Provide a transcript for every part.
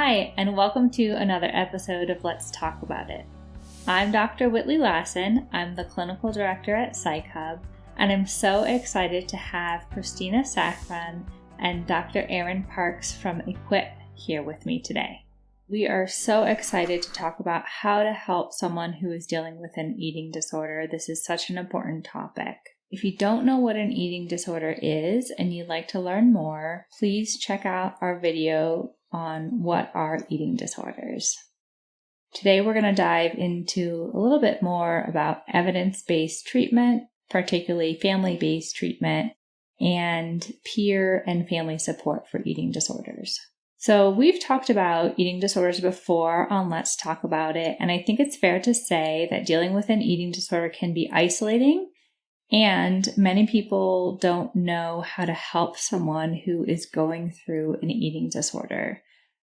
Hi, and welcome to another episode of Let's Talk About It. I'm Dr. Whitley Lassen. I'm the clinical director at Psych, and I'm so excited to have Kristina Saffran and Dr. Erin Parks from Equip here with me today. We are so excited to talk about how to help someone who is dealing with an eating disorder. This is such an important topic. If you don't know what an eating disorder is and you'd like to learn more, please check out our video on what are eating disorders. Today we're going to dive into a little bit more about evidence-based treatment, particularly family-based treatment, and peer and family support for eating disorders. So we've talked about eating disorders before on Let's Talk About It, and I think it's fair to say that dealing with an eating disorder can be isolating, and many people don't know how to help someone who is going through an eating disorder.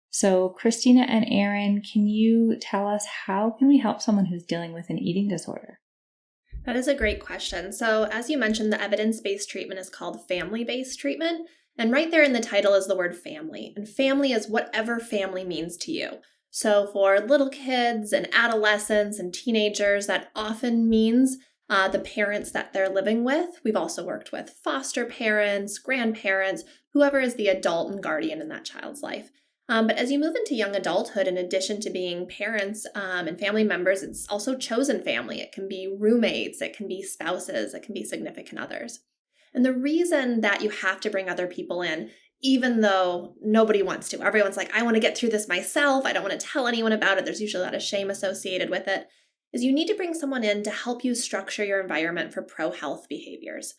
So Kristina and Erin, can you tell us how can we help someone who's dealing with an eating disorder? That is a great question. So as you mentioned, the evidence-based treatment is called family-based treatment. And right there in the title is the word family. And family is whatever family means to you. So for little kids and adolescents and teenagers, that often means the parents that they're living with. We've also worked with foster parents, grandparents, whoever is the adult and guardian in that child's life. But as you move into young adulthood, in addition to being parents and family members, it's also chosen family. It can be roommates, it can be spouses, it can be significant others. And the reason that you have to bring other people in, even though nobody wants to, everyone's like, I want to get through this myself, I don't want to tell anyone about it, there's usually a lot of shame associated with it, is you need to bring someone in to help you structure your environment for pro-health behaviors.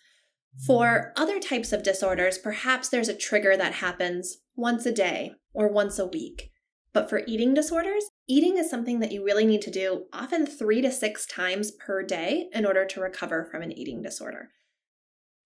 For other types of disorders, perhaps there's a trigger that happens once a day or once a week. But for eating disorders, eating is something that you really need to do often 3 to 6 times per day in order to recover from an eating disorder.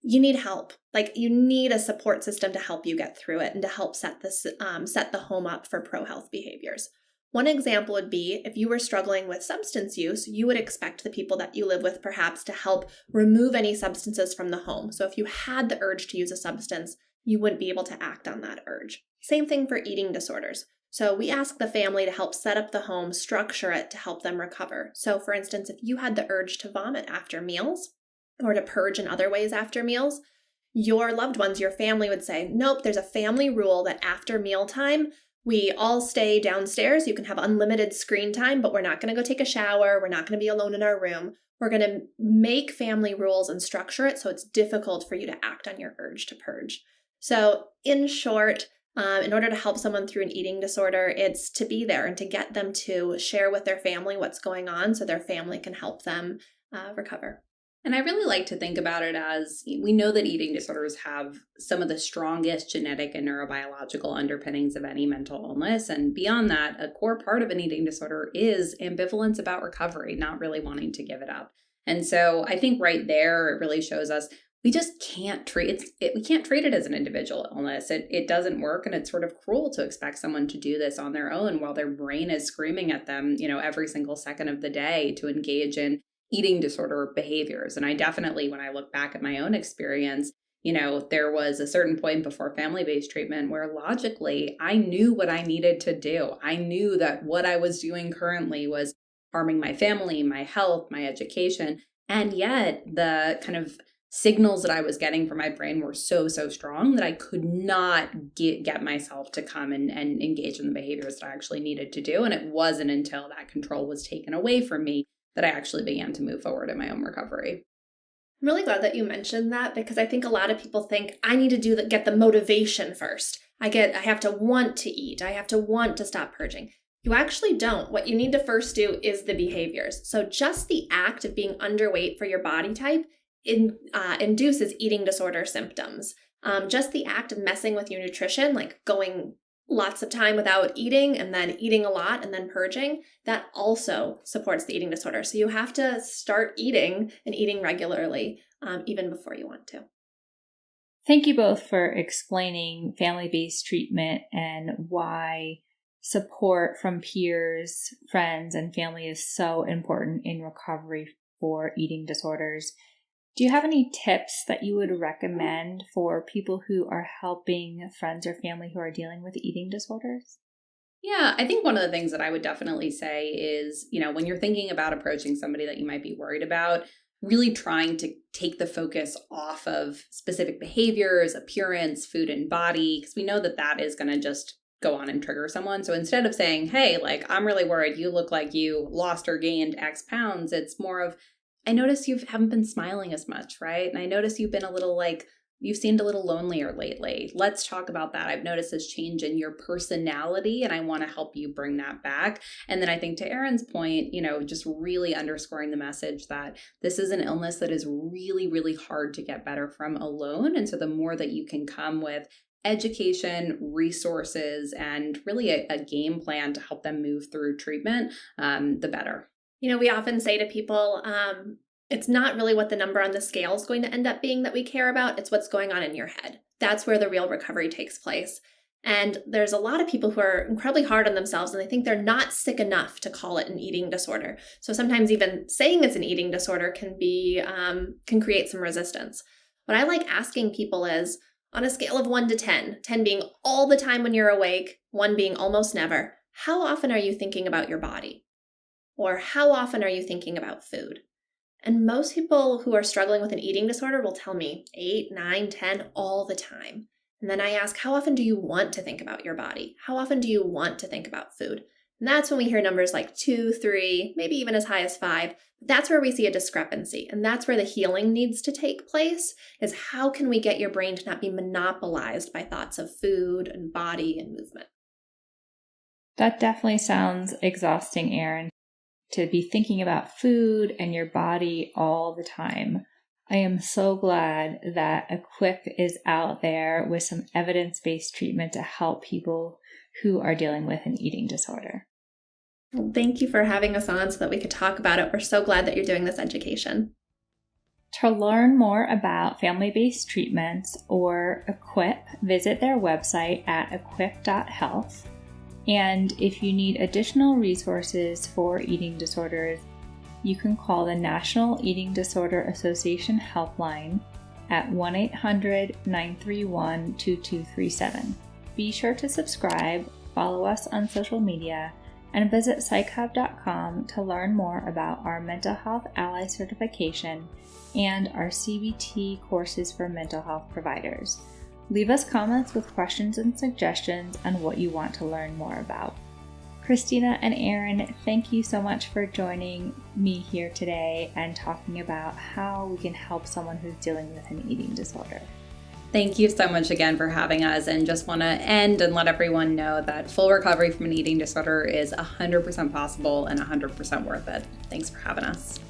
You need help. You need a support system to help you get through it and to help set the home up for pro-health behaviors. One example would be if you were struggling with substance use, you would expect the people that you live with perhaps to help remove any substances from the home. So if you had the urge to use a substance, you wouldn't be able to act on that urge. Same thing for eating disorders. So we ask the family to help set up the home, structure it to help them recover. So for instance, if you had the urge to vomit after meals or to purge in other ways after meals, your loved ones, your family would say, nope, there's a family rule that after mealtime, we all stay downstairs. You can have unlimited screen time, but we're not going to go take a shower. We're not going to be alone in our room. We're going to make family rules and structure it so it's difficult for you to act on your urge to purge. So in short, in order to help someone through an eating disorder, it's to be there and to get them to share with their family what's going on so their family can help them recover. And I really like to think about it as we know that eating disorders have some of the strongest genetic and neurobiological underpinnings of any mental illness. And beyond that, a core part of an eating disorder is ambivalence about recovery, not really wanting to give it up. And so I think right there, it really shows us we just can't treat it. We can't treat it as an individual illness. It doesn't work. And it's sort of cruel to expect someone to do this on their own while their brain is screaming at them, every single second of the day to engage in eating disorder behaviors. And I definitely, when I look back at my own experience, there was a certain point before family-based treatment where logically I knew what I needed to do. I knew that what I was doing currently was harming my family, my health, my education. And yet the kind of signals that I was getting from my brain were so strong that I could not get myself to come and engage in the behaviors that I actually needed to do. And it wasn't until that control was taken away from me that I actually began to move forward in my own recovery. I'm really glad that you mentioned that because I think a lot of people think I need to get the motivation first. I have to want to eat. I have to want to stop purging. You actually don't. What you need to first do is the behaviors. So just the act of being underweight for your body type induces eating disorder symptoms. Just the act of messing with your nutrition, like going lots of time without eating and then eating a lot and then purging, that also supports the eating disorder. So you have to start eating and eating regularly even before you want to. Thank you both for explaining family-based treatment and why support from peers, friends, and family is so important in recovery for eating disorders. Do you have any tips that you would recommend for people who are helping friends or family who are dealing with eating disorders? Yeah, I think one of the things that I would definitely say is, when you're thinking about approaching somebody that you might be worried about, really trying to take the focus off of specific behaviors, appearance, food and body, because we know that that is going to just go on and trigger someone. So instead of saying, hey, like, I'm really worried you look like you lost or gained X pounds, it's more of, I notice you haven't been smiling as much, right? And I notice you've been a little you've seemed a little lonelier lately. Let's talk about that. I've noticed this change in your personality and I want to help you bring that back. And then I think to Erin's point, just really underscoring the message that this is an illness that is really, really hard to get better from alone. And so the more that you can come with education, resources, and really a game plan to help them move through treatment, the better. We often say to people, it's not really what the number on the scale is going to end up being that we care about. It's what's going on in your head. That's where the real recovery takes place. And there's a lot of people who are incredibly hard on themselves and they think they're not sick enough to call it an eating disorder. So sometimes even saying it's an eating disorder can create some resistance. What I like asking people is, on a scale of 1 to 10, 10 being all the time when you're awake, 1 being almost never, how often are you thinking about your body? Or how often are you thinking about food? And most people who are struggling with an eating disorder will tell me 8, 9, 10 all the time. And then I ask, how often do you want to think about your body? How often do you want to think about food? And that's when we hear numbers like 2, 3, maybe even as high as 5. That's where we see a discrepancy. And that's where the healing needs to take place, is how can we get your brain to not be monopolized by thoughts of food and body and movement? That definitely sounds exhausting, Erin, to be thinking about food and your body all the time. I am so glad that Equip is out there with some evidence-based treatment to help people who are dealing with an eating disorder. Well, thank you for having us on so that we could talk about it. We're so glad that you're doing this education. To learn more about family-based treatments or Equip, visit their website at equip.health. And if you need additional resources for eating disorders, you can call the National Eating Disorder Association helpline at 1-800-931-2237. Be sure to subscribe, follow us on social media, and visit psychhub.com to learn more about our Mental Health Ally certification and our CBT courses for mental health providers. Leave us comments with questions and suggestions on what you want to learn more about. Kristina and Erin, thank you so much for joining me here today and talking about how we can help someone who's dealing with an eating disorder. Thank you so much again for having us, and just want to end and let everyone know that full recovery from an eating disorder is 100% possible and 100% worth it. Thanks for having us.